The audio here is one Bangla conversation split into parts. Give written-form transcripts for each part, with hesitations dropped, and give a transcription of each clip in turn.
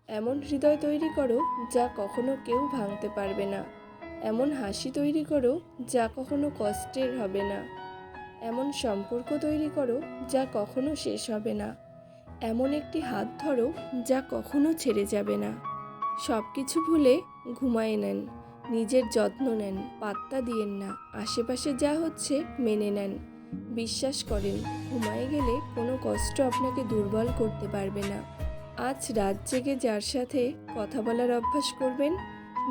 এমন হৃদয় তৈরি করো যা কখনো কেউ ভাঙতে পারবে না। এমন হাসি তৈরি করো যা কখনো কষ্টের হবে না। এমন সম্পর্ক তৈরি করো যা কখনো শেষ হবে না। এমন একটি হাত ধরো যা কখনো ছেড়ে যাবে না। সব কিছু ভুলে ঘুমায়ে নেন, নিজের যত্ন নেন, পাত্তা দিয়েন না। আশেপাশে যা হচ্ছে মেনে নেন। বিশ্বাস করেন, ঘুমায়ে গেলে কোনো কষ্ট আপনাকে দুর্বল করতে পারবে না। আজ রাত জেগে যার সাথে কথা বলার অভ্যাস করবেন,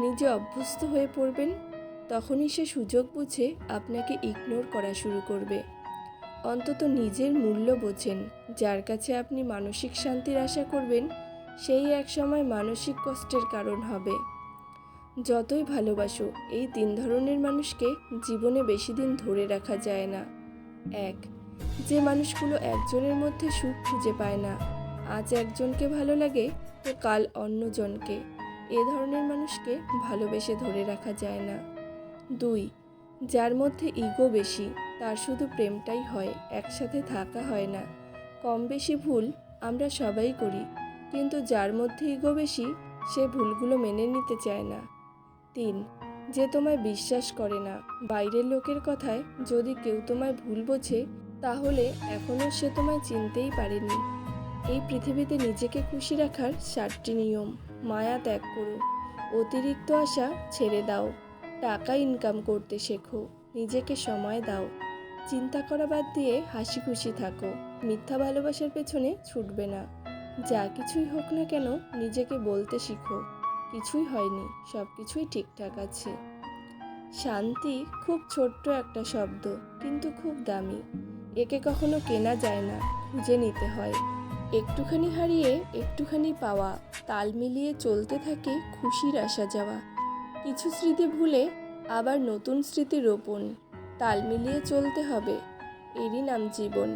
নিজে অভ্যস্ত হয়ে পড়বেন, তখনই সে সুযোগ বুঝে আপনাকে ইগনোর করা শুরু করবে। অন্তত নিজের মূল্য বোঝেন। যার কাছে আপনি মানসিক শান্তির আশা করবেন, সেই একসময় মানসিক কষ্টের কারণ হবে। যতই ভালোবাসো, এই 3 ধরনের মানুষকে জীবনে বেশি দিন ধরে রাখা যায় না। 1. যে মানুষগুলো একজনের মধ্যে সুখ খুঁজে পায় না। আজ একজনকে ভালো লাগে তো কাল অন্যজনকে। এ ধরনের মানুষকে ভালোবেসে ধরে রাখা যায় না। 2. যার মধ্যে ইগো বেশি, তার শুধু প্রেমটাই হয়, একসাথে থাকা হয় না। কম বেশি ভুল আমরা সবাই করি, কিন্তু যার মধ্যে ইগো বেশি, সে ভুলগুলো মেনে নিতে চায় না। 3. যে তোমায় বিশ্বাস করে না। বাইরের লোকের কথায় যদি কেউ তোমায় ভুল বোঝে, তাহলে এখনও সে তোমায় চিনতেই পারেনি। এই পৃথিবীতে নিজেকে খুশি রাখার 7টি নিয়ম। মায়া ত্যাগ করো, অতিরিক্ত আশা ছেড়ে দাও, টাকা ইনকাম করতে শেখো, নিজেকে সময় দাও, চিন্তা করা বাদ দিয়ে হাসি খুশি থাকো, মিথ্যা ভালোবাসার পেছনে ছুটবে না। যা কিছুই হোক না কেন নিজেকে বলতে শিখো, কিছুই হয়নি, সব কিছুই ঠিকঠাক আছে। শান্তি খুব ছোট্ট একটা শব্দ, কিন্তু খুব দামি। একে কখনো কেনা যায় না, খুঁজে নিতে হয়। একটুখানি হারিয়ে একটুখানি পাওয়া, তাল মিলিয়ে চলতে থাকে খুশির আসা যাওয়া। কিছু স্মৃতি ভুলে আবার নতুন স্মৃতি রোপণ, তাল মিলিয়ে চলতে হবে। এরই নাম জীবন।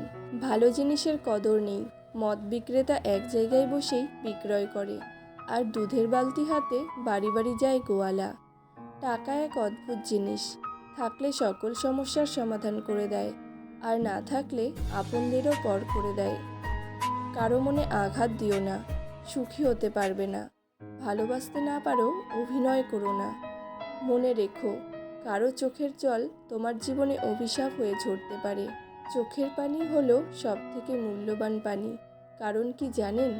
ভালো জিনিসের কদর নেই। মদ বিক্রেতা এক জায়গায় বসেই বিক্রয় করে, আর দুধের বালতি হাতে বাড়ি বাড়ি যায় গোয়ালা। টাকা এক অদ্ভুত জিনিস, থাকলে সকল সমস্যার সমাধান করে দেয়, আর না থাকলে আপনদেরও পর করে দেয়। কারো মনে আঘাত দিও না, সুখী হতে পারবে না। ভালোবাসতে না পারো, অভিনয় করো না। মনে রেখো, কারো চোখের জল তোমার জীবনে অভিশাপ হয়ে ঝরতে পারে। চোখের পানি হলো সবথেকে মূল্যবান পানি। কারণ কি জানেন,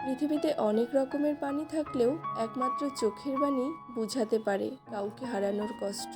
পৃথিবীতে অনেক রকমের পানি থাকলেও একমাত্র চোখের পানি বুঝাতে পারে কাউকে হারানোর কষ্ট।